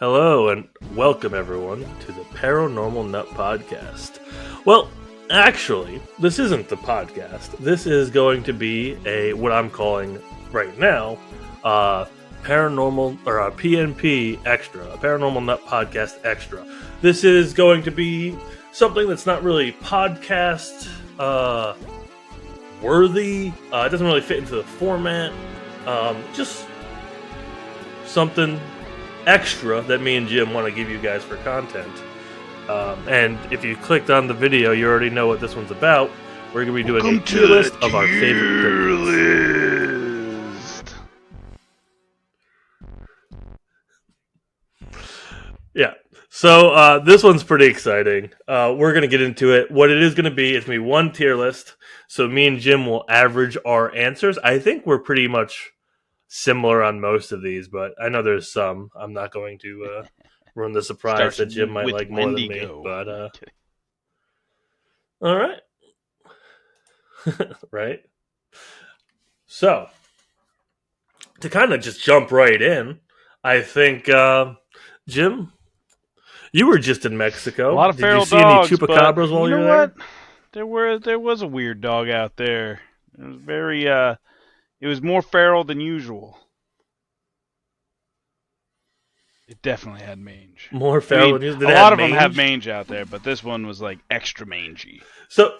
Hello and welcome everyone to the Paranormal Nut Podcast. Well, actually, this isn't the podcast. This is going to be what I'm calling right now paranormal or a PNP extra, a Paranormal Nut Podcast extra. This is going to be something that's not really podcast worthy. It doesn't really fit into the format. Just something extra that me and Jim want to give you guys for content. And if you clicked on the video, you already know what this one's about. We're going to be doing a tier list of our favorite cryptids. Yeah. So this one's pretty exciting. We're going to get into it. What it is going to be, it's going to be one tier list. So me and Jim will average our answers. I think we're pretty much similar on most of these, but I know there's some. I'm not going to ruin the surprise that Jim might like more than me. But all right, right. So to kind of just jump right in, I think Jim, you were just in Mexico. A lot of Did feral you see dogs, any chupacabras while you were what? there? There was a weird dog out there. It was very it was more feral than usual. It definitely had mange. More feral than usual. A lot of them have mange out there, but this one was like extra mangy. So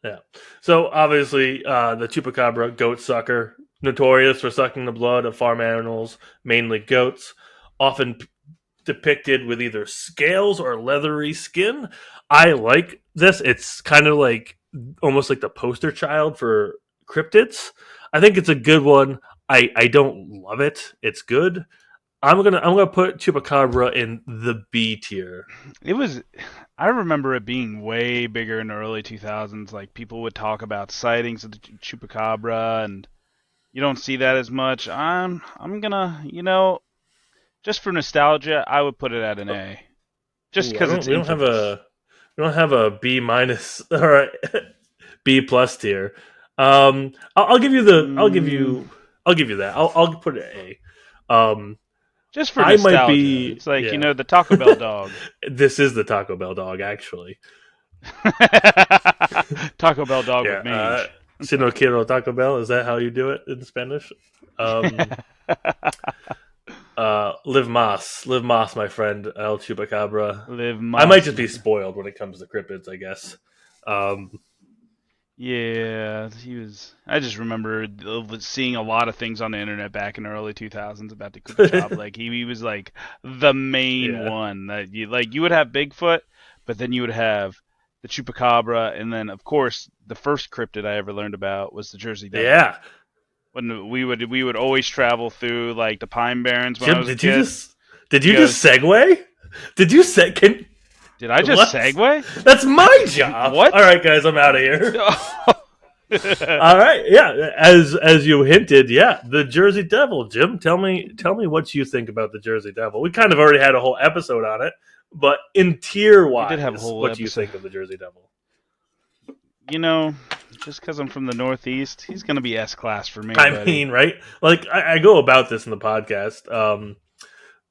yeah. So obviously, the chupacabra, goat sucker, notorious for sucking the blood of farm animals, mainly goats, often depicted with either scales or leathery skin. I like this. It's kind of like almost like the poster child for cryptids. I think it's a good one. I don't love it. It's good. I'm gonna put chupacabra in the B tier. I remember it being way bigger in the early 2000s. Like people would talk about sightings of the chupacabra, and you don't see that as much. I'm gonna, just for nostalgia, I would put it at an A. Just because it's infamous. We don't have a B minus or B plus tier. I'll give you that. I'll put it at A. Just for nostalgia. I might be. It's like the Taco Bell dog. This is the Taco Bell dog, actually. Taco Bell dog with mange. Si no quiero Taco Bell. Is that how you do it in Spanish? Live Mas, my friend El Chupacabra. Live Mas. I might just be spoiled when it comes to cryptids, I guess. Yeah, he was. I just remember seeing a lot of things on the internet back in the early 2000s about the chupacabra. Like he was like the main one that you would have Bigfoot, but then you would have the chupacabra, and then of course the first cryptid I ever learned about was the Jersey Devil. Yeah. When we would always travel through like the Pine Barrens when Jim, I was a kid. Did you just segue? Did I just segue? That's my job. What? All right, guys, I'm out of here. All right, yeah. As you hinted, the Jersey Devil. Jim, tell me what you think about the Jersey Devil. We kind of already had a whole episode on it, but in tier wise, what do you think of the Jersey Devil? Just because I'm from the Northeast, he's going to be S-class for me. I mean, right? Like, I go about this in the podcast,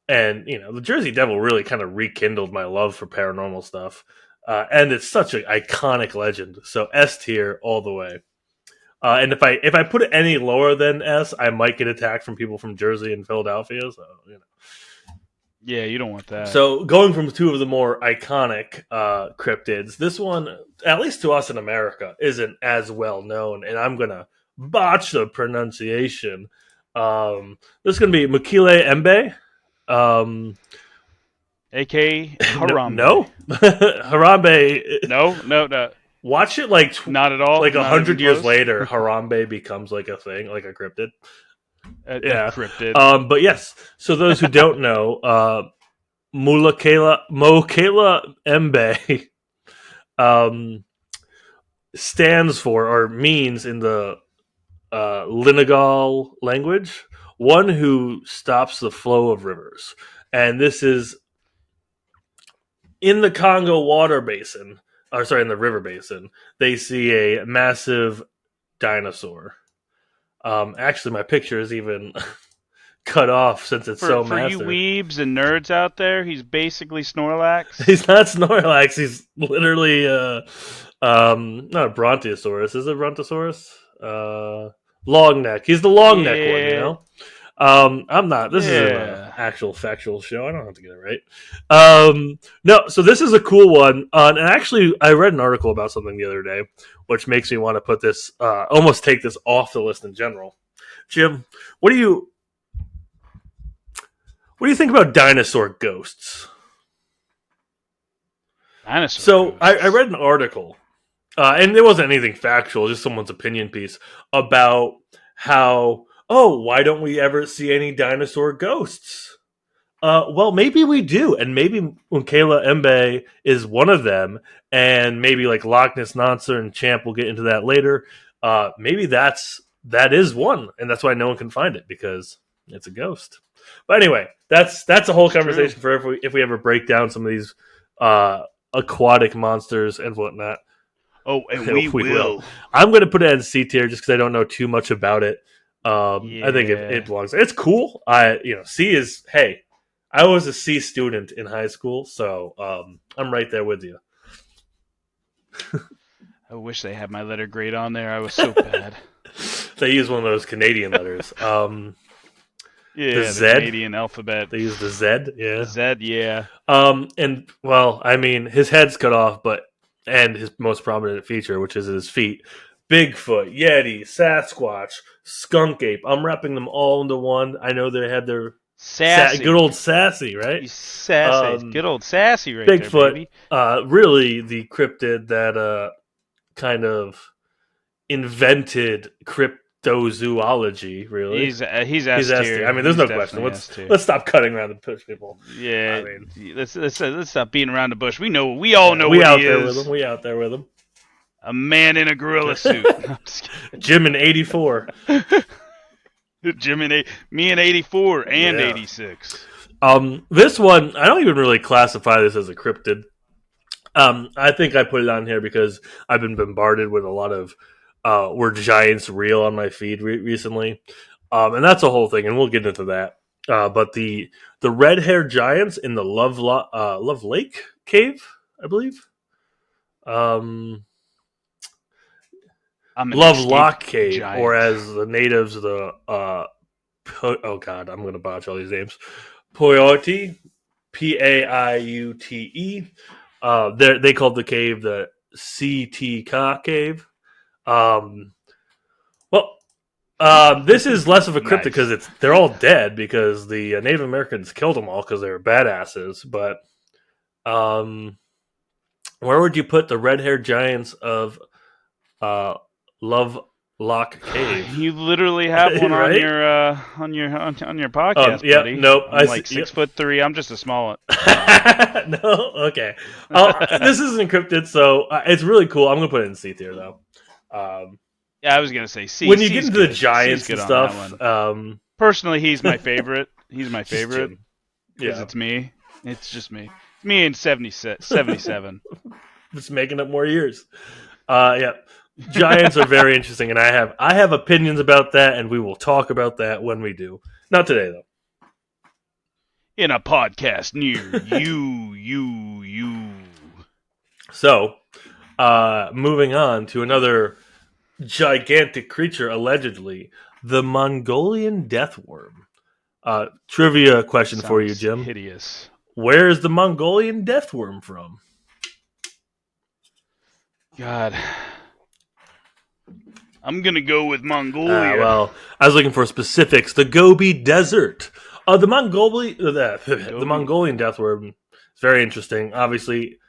and, the Jersey Devil really kind of rekindled my love for paranormal stuff, and it's such an iconic legend, so S tier all the way. And if I put it any lower than S, I might get attacked from people from Jersey and Philadelphia, so, Yeah, you don't want that. So going from two of the more iconic cryptids, this one, at least to us in America, isn't as well known, and I'm going to botch the pronunciation. This is going to be Mokele-mbembe. A.K.A. Harambe. No. Harambe. No. Watch it like... Not at all. Like 100 years later, Harambe becomes like a thing, like a cryptid. A cryptid. But yes, so those who don't know, Mokele-mbembe stands for, or means in the Linagal language, one who stops the flow of rivers. And this is in the Congo water basin, in the river basin, they see a massive dinosaur. Actually, my picture is even cut off since it's so For you massive. weebs and nerds out there, he's basically Snorlax. He's not Snorlax. He's literally not a Brontosaurus. Is it Brontosaurus? Long neck. He's the long neck one, you know? I'm not. This isn't an actual factual show. I don't have to get it right. No, so this is a cool one. And actually, I read an article about something the other day, which makes me want to put this, almost take this off the list in general. Jim, what do you think about dinosaur ghosts? Dinosaur ghosts. I read an article, and it wasn't anything factual, just someone's opinion piece about how, why don't we ever see any dinosaur ghosts? Well, maybe we do, and maybe Mokele-mbembe is one of them, and maybe like Loch Ness Monster and Champ, we'll get into that later. Maybe that is one, and that's why no one can find it, because it's a ghost. But anyway, that's a whole conversation for if we ever break down some of these aquatic monsters and whatnot. Oh, and we will. I'm going to put it in C tier just because I don't know too much about it. I think it belongs. It's cool. C is, hey, I was a C student in high school, so I'm right there with you. I wish they had my letter grade on there. I was so bad. They use one of those Canadian letters. The Z? Canadian alphabet. They use the Z, yeah. Z, yeah. And, well, I mean, his head's cut off, and his most prominent feature, which is his feet. Bigfoot, Yeti, Sasquatch, Skunk Ape. I'm wrapping them all into one. I know they had their Sassy. Good old Sassy, right? He's sassy. Good old Sassy right Bigfoot, there, baby. Really the cryptid that kind of invented cryptozoology, really. He's S tier. I mean, there's no question. Let's stop cutting around the bush, people. Yeah. I mean, let's stop beating around the bush. We all know what he is. We out there with him. A man in a gorilla suit. Jim in 84. Jim in me in 84 and 86. This one, I don't even really classify this as a cryptid. I think I put it on here because I've been bombarded with a lot of were giants real on my feed recently, and that's a whole thing, and we'll get into that. But the red-haired giants in the Love Lake cave, I believe. Love Lock Cave, giant. Or as the natives, the oh god, I'm gonna botch all these names. Paiute, Paiute. They called the cave the CTK cave. This is less of a cryptid because they're all dead because the Native Americans killed them all because they were badasses. But where would you put the red-haired giants of Love Lock Cave? You literally have one right? on your podcast, buddy. Nope. I'm like 6'3". I'm just a small one. No, okay. This isn't encrypted, so it's really cool. I'm gonna put it in C tier though. Yeah, I was gonna say C. When you get into the giants and stuff, personally, he's my favorite. He's my favorite because it's me. It's just me. It's me in 77. Just making up more years. Yeah. Giants are very interesting, and I have opinions about that, and we will talk about that when we do. Not today, though. In a podcast near you. So, moving on to another gigantic creature, allegedly, the Mongolian deathworm. Trivia question for you, Jim. Hideous. Where is the Mongolian deathworm from? God. I'm going to go with Mongolia. Well, I was looking for specifics. The Gobi Desert. The Mongolian deathworm is very interesting. Obviously,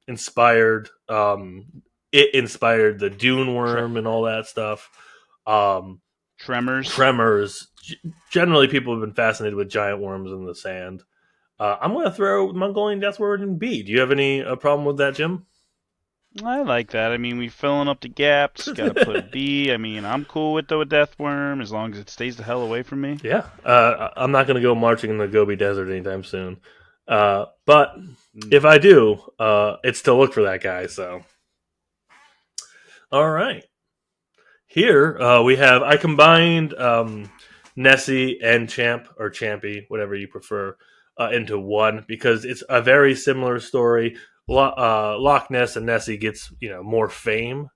inspired. It inspired the dune worm and all that stuff. Tremors. Generally, people have been fascinated with giant worms in the sand. I'm going to throw Mongolian deathworm in B. Do you have any problem with that, Jim? I like that. I mean, we're filling up the gaps. Got to put a B. I mean, I'm cool with the death worm as long as it stays the hell away from me. Yeah. I'm not going to go marching in the Gobi Desert anytime soon. But if I do, it's to look for that guy. So, all right. Here we have. I combined Nessie and Champ or Champy, whatever you prefer, into one because it's a very similar story. Loch Ness and Nessie gets more fame,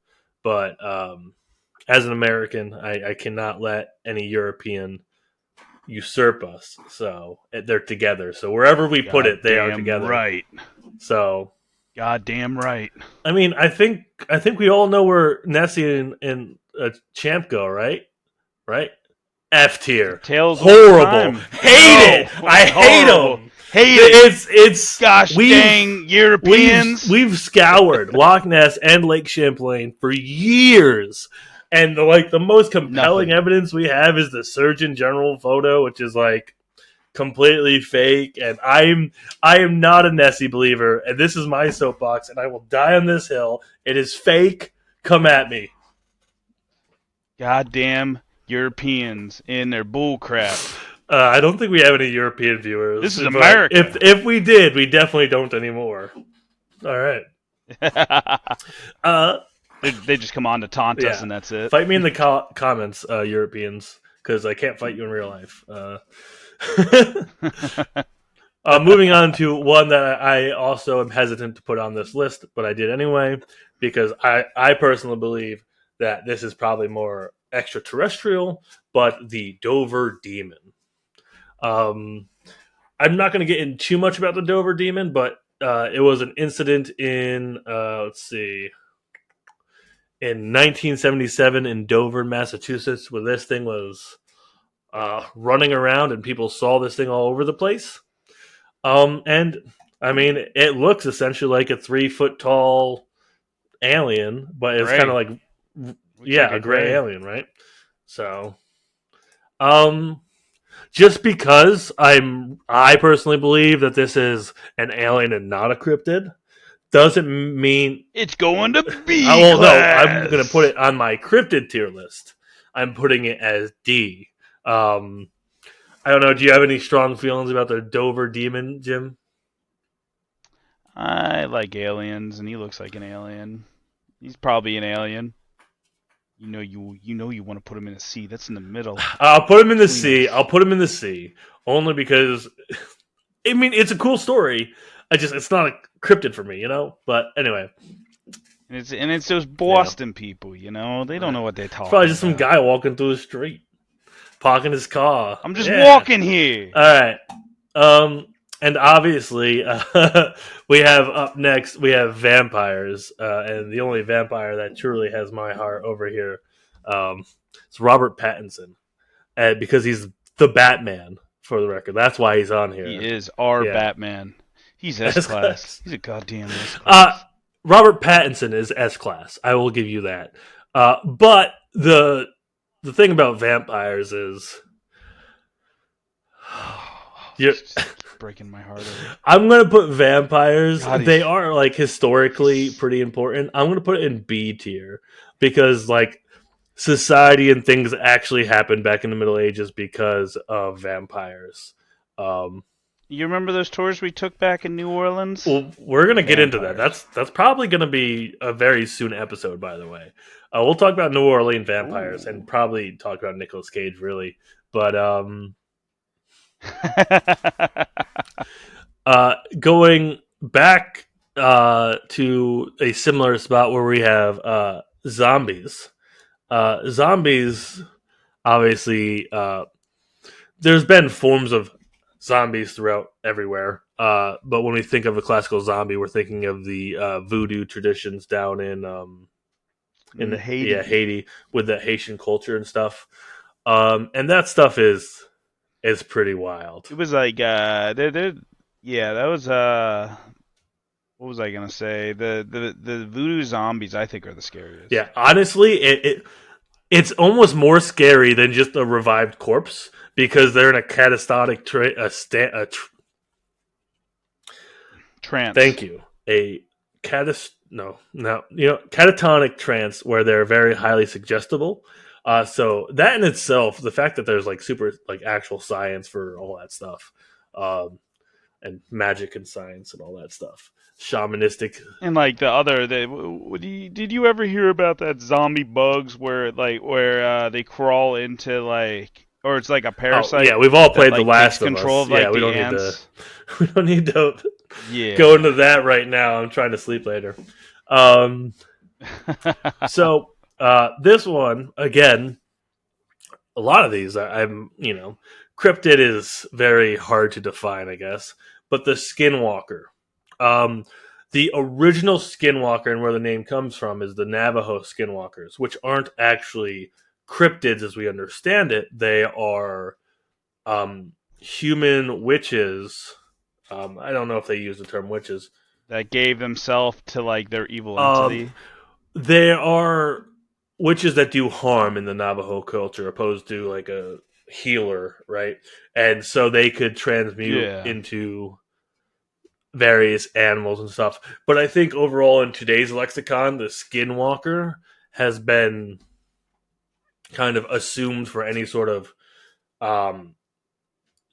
but as an American, I cannot let any European usurp us. So they're together. So wherever we put it, they are Goddamn together. right. So Goddamn right. I mean, I think we all know where Nessie and Champ go, right? Right? F tier. Tails all the Horrible. time. Hate it. I hate Horrible. them. Hate it. It's Gosh dang Europeans. we've scoured Loch Ness and Lake Champlain for years. And the most compelling Nothing. evidence we have is the Surgeon General photo, which is completely fake. And I am not a Nessie believer, and this is my soapbox, and I will die on this hill. It is fake. Come at me. Goddamn Europeans in their bull crap. I don't think we have any European viewers. This is America. If we did, we definitely don't anymore. All right. They just come on to taunt us, and that's it. Fight me in the comments, Europeans, because I can't fight you in real life. Moving on to one that I also am hesitant to put on this list, but I did anyway, because I personally believe that this is probably more extraterrestrial, but the Dover Demon. I'm not going to get in too much about the Dover Demon, but it was an incident in, in 1977 in Dover, Massachusetts, where this thing was running around and people saw this thing all over the place. And I mean, it looks essentially like a 3-foot tall alien, but it's kind of a gray alien, right? So, just because I personally believe that this is an alien and not a cryptid doesn't mean it's going to be. No, I'm going to put it on my cryptid tier list. I'm putting it as D. I don't know. Do you have any strong feelings about the Dover Demon, Jim? I like aliens, and he looks like an alien. He's probably an alien. You know you want to put him in a C. That's in the middle. I'll put him in the C. I'll put him in the C only because I mean it's a cool story. It's not a cryptid for me, But anyway, and it's those Boston people, They don't know what they're talking. It's probably just some guy walking through the street, parking his car. I'm just walking here. All right. And obviously, we have up next, we have vampires. And the only vampire that truly has my heart over here is Robert Pattinson. Because he's the Batman, for the record. That's why he's on here. He is our Batman. He's S-Class. He's a goddamn S-Class. Robert Pattinson is S-Class. I will give you that. But the thing about vampires is... You're breaking my heart over. I'm going to put vampires. They are historically pretty important. I'm going to put it in B tier because society and things actually happened back in the Middle Ages because of vampires. You remember those tours we took back in New Orleans? Well, we're going to get into that. That's probably going to be a very soon episode, by the way. We'll talk about New Orleans vampires and probably talk about Nicolas Cage, really. But going back to a similar spot where we have zombies. Zombies, obviously, there's been forms of zombies throughout everywhere. But when we think of a classical zombie, we're thinking of the voodoo traditions down in Haiti. Yeah, Haiti, with the Haitian culture and stuff. And that stuff is pretty wild. It was that was what was I gonna say? The voodoo zombies I think are the scariest. Yeah, honestly, it's almost more scary than just a revived corpse because they're in a catatonic trance. Thank you. Catatonic trance where they're very highly suggestible. So that in itself, the fact that there's super actual science for all that stuff, and magic and science and all that stuff, shamanistic, and did you ever hear about that zombie bugs where they crawl into or it's like a Oh parasite yeah, we've all that played The like takes Last of control Us. of Yeah, like we the don't need to. ants. We don't need to go Yeah. into that right now. I'm trying to sleep later. Um, so this one again, a lot of these I'm cryptid is very hard to define, I guess. But the skinwalker, um, the original skinwalker, and where the name comes from is the Navajo skinwalkers, which aren't actually cryptids as we understand it. They are human witches. I don't know if they use the term witches. That gave themselves to like their evil Um, entity. There are witches that do harm in the Navajo culture, opposed to like a healer, right? And so they could transmute Yeah. into various animals and stuff. But I think overall in today's lexicon, the skinwalker has been kind of assumed for any sort of um,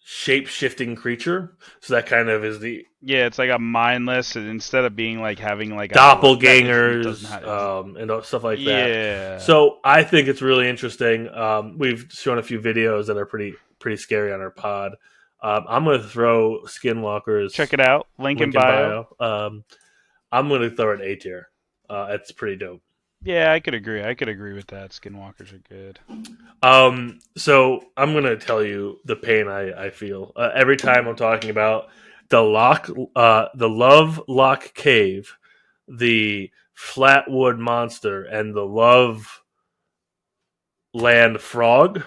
shape shifting creature. So that kind of is the Yeah, it's like a mindless instead of being like having like a that it doesn't doppelgangers have. and stuff like that. Yeah. So I think it's really interesting. We've shown a few videos that are pretty scary on our pod. I'm going to throw Check Skinwalker's it out. Link in link in bio. bio. I'm going to throw it A tier. It's pretty dope. Yeah, I could agree. I could agree with that. Skinwalkers are good. So I'm going to tell you the pain I feel every time I'm talking about the Love Lock Cave, the Flatwood Monster, and the Love Land Frog.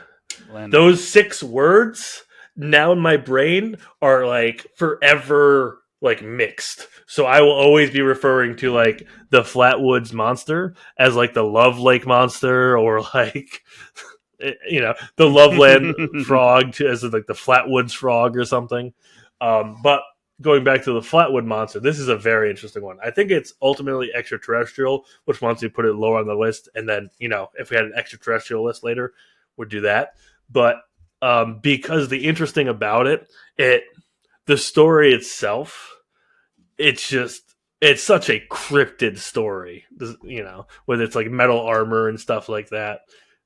Land of Those 6 words now in my brain are like forever like mixed. So I will always be referring to like the Flatwoods Monster as like the Love Lake Monster, or like the Loveland Frog as like the Flatwoods Frog or something. But going back to the Flatwood Monster, this is a very interesting one. I think it's ultimately extraterrestrial, which wants to put it lower on the list. And then, if we had an extraterrestrial list later, we'd do that. But because the interesting about the story itself, it's such a cryptid story, with its like metal armor and stuff like that.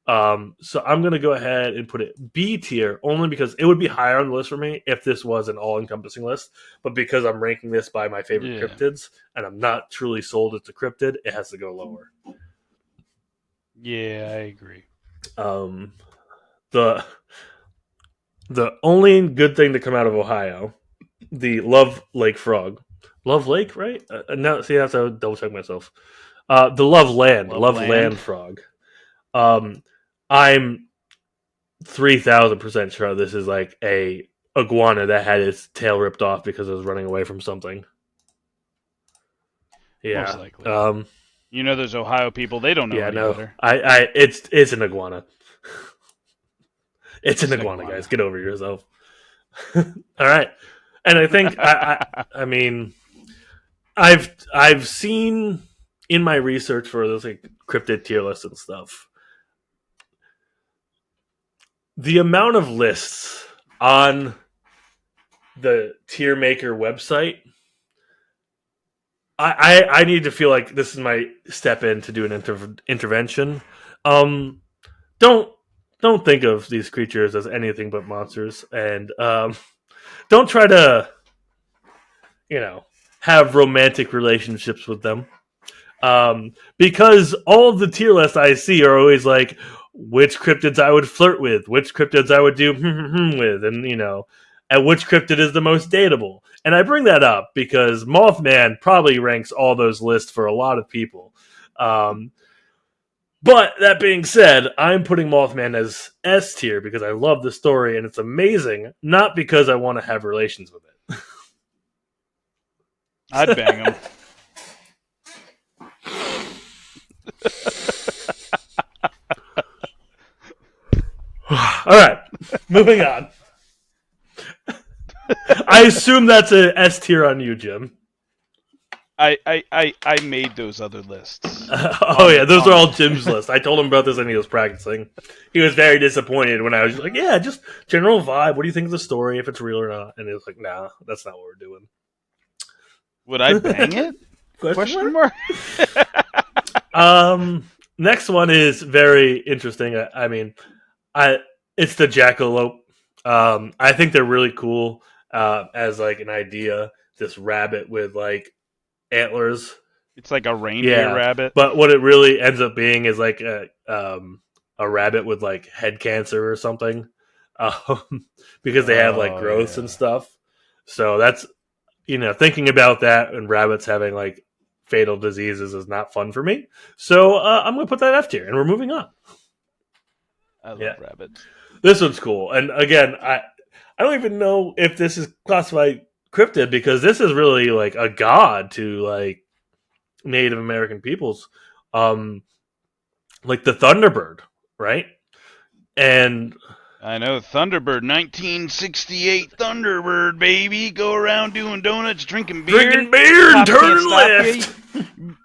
So I'm gonna go ahead and put it B tier, only because it would be higher on the list for me if this was an all-encompassing list. But because I'm ranking this by my favorite Yeah. cryptids, and I'm not truly sold it's a cryptid, it has to go lower. Yeah, I agree. Um, the the only good thing to come out of Ohio, the Love Lake frog, Love Lake, right? Now, see, I have to double check myself. The Love Loveland. Land frog. Um, I'm 3,000% sure this is like a iguana that had its tail ripped off because it was running away from something. Most Yeah. likely. Those Ohio people, they don't know Yeah. any No. better. It's an iguana. It's It's an an iguana, guys. iguana. Get over yourself. All right. And I think I mean I've seen in my research for those like cryptid tier lists and stuff, the amount of lists on the tier maker website. I need to feel like this is my step in to do an intervention. Um, don't don't think of these creatures as anything but monsters, and don't try to have romantic relationships with them. Because all of the tier lists I see are always like which cryptids I would flirt with, which cryptids I would do with, and and which cryptid is the most dateable. And I bring that up because Mothman probably ranks all those lists for a lot of people. Um, but that being said, I'm putting Mothman as S tier because I love the story and it's amazing, not because I want to have relations with I'd bang them. it. All right, moving on. I assume that's a S tier on you, Jim. I made those other lists. Oh yeah, those are all Jim's lists. I told him about this and he was practicing. He was very disappointed when I was just like, "Yeah, just general vibe. What do you think of the story? If it's real or not?" And he was like, "Nah, that's not what we're doing." Would I bang it? Question mark? Next one is very interesting. I mean, I It's the jackalope. I think they're really cool as like an idea. This rabbit with like antlers. It's like a reindeer Yeah, rabbit. but what it really ends up being is like a rabbit with like head cancer or something, because they have like Oh growths and yeah. stuff. So that's thinking about that and rabbits having like fatal diseases is not fun for me. So I'm gonna put that F tier, and we're moving on. I Yeah, love rabbits. this one's cool, and again, I don't even know if this is classified cryptid because this is really like a god to like Native American peoples, um, like the thunderbird, right? And I know Thunderbird, 1968 Thunderbird, baby. Go around doing donuts, drinking beer. drinking beer and Cops can't turning stop left. you.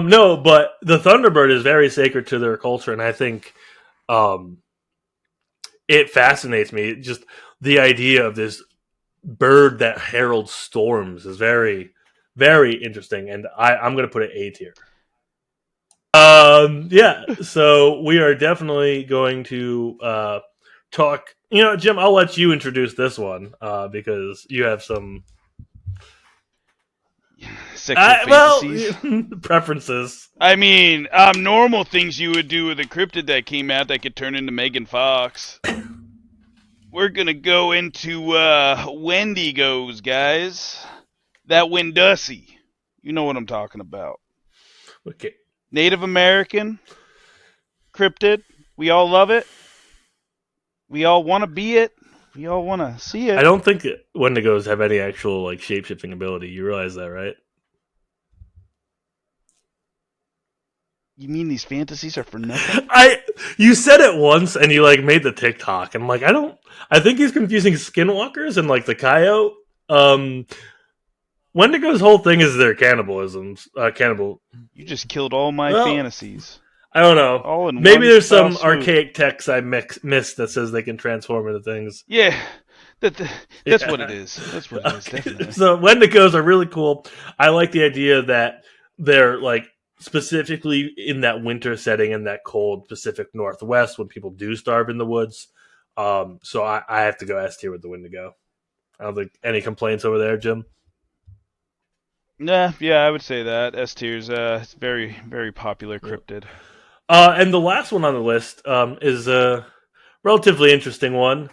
No, but the thunderbird is very sacred to their culture, and I think um, it fascinates me. Just the idea of this bird that heralds storms is very, very interesting, and I'm going to put it A tier. Yeah, so we are definitely going to talk. Jim, I'll let you introduce this one because you have some Sexual fantasies. preferences. I mean, normal things you would do with a cryptid that came out that could turn into Megan Fox. We're gonna go into Wendigos, guys. That Windussie. You know what I'm talking about. Okay. Native American cryptid. We all love it. We all want to be it. We all want to see it. I don't think Wendigos have any actual like shape shifting ability. You realize that, right? You mean these fantasies are for nothing? You said it once and you like made the TikTok and I'm like I think he's confusing skinwalkers and like the coyote. Wendigo's whole thing is their cannibalisms. Cannibal. You just killed all my Well, fantasies. I don't know. All in Maybe one there's foul some swoop. archaic text I missed that says they can transform into things. Yeah, that's Yeah. what it is. That's what it is, Okay. definitely. So Wendigos are really cool. I like the idea that they're like specifically in that winter setting in that cold Pacific Northwest when people do starve in the woods. So I have to go S tier with the Wendigo. I don't think any complaints over there, Jim. Yeah, I would say that. S tier's it's very, very popular cryptid. And the last one on the list is a relatively interesting one.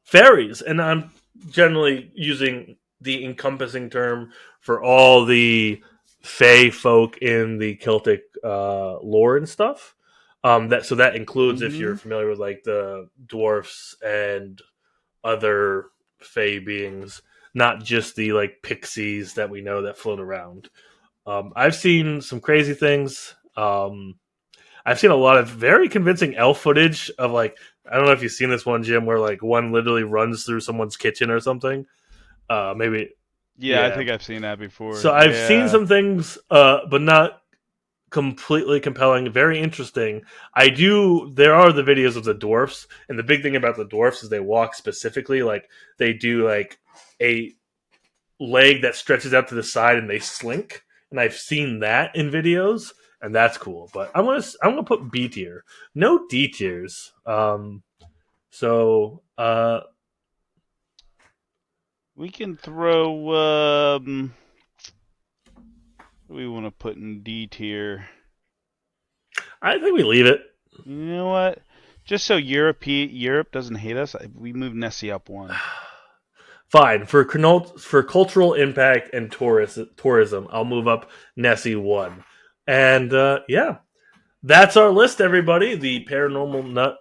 Fairies, and I'm generally using the encompassing term for all the fae folk in the Celtic lore and stuff. That includes if you're familiar with like the dwarfs and other fae beings, not just the like pixies that we know that float around. I've seen some crazy things. I've seen a lot of very convincing elf footage of like I don't know if you've seen this one, Jim, where like one literally runs through someone's kitchen or something. Maybe Yeah, I yeah. think I've seen that before. So I've seen some things, but not completely compelling. Very interesting. There are the videos of the dwarfs, and the big thing about the dwarfs is they walk specifically like they do like a leg that stretches out to the side and they slink. And I've seen that in videos, and that's cool. But I'm gonna put B tier, no D tiers. So we can throw. What do we want to put in D tier? I think we leave it. You know what? Just so Europe doesn't hate us, we move Nessie up one. Fine for cultural impact and tourism. I'll move up Nessie one, and yeah, that's our list, everybody. The Paranormal Nut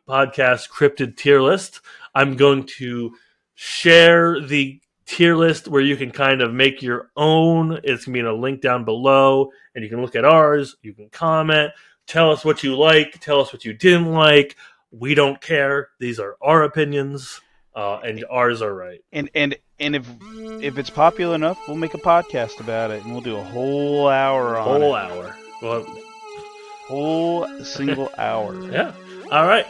podcast Cryptid tier list. I'm going to share the tier list where you can kind of make your own. It's going to be in a link down below, and you can look at ours. You can comment. Tell us what you like. Tell us what you didn't like. We don't care. These are our opinions, and ours are right. And if it's popular enough, we'll make a podcast about it, and we'll do a whole hour on it. Whole hour. Well, whole single hour. Yeah. All right.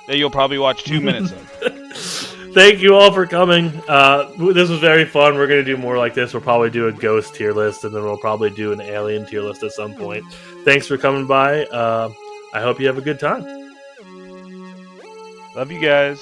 That you'll probably watch 2 minutes of. thank you all for coming. This was very fun. We're going to do more like this. We'll probably do a ghost tier list, and then we'll probably do an alien tier list at some point. Thanks for coming by. I hope you have a good time. Love you guys.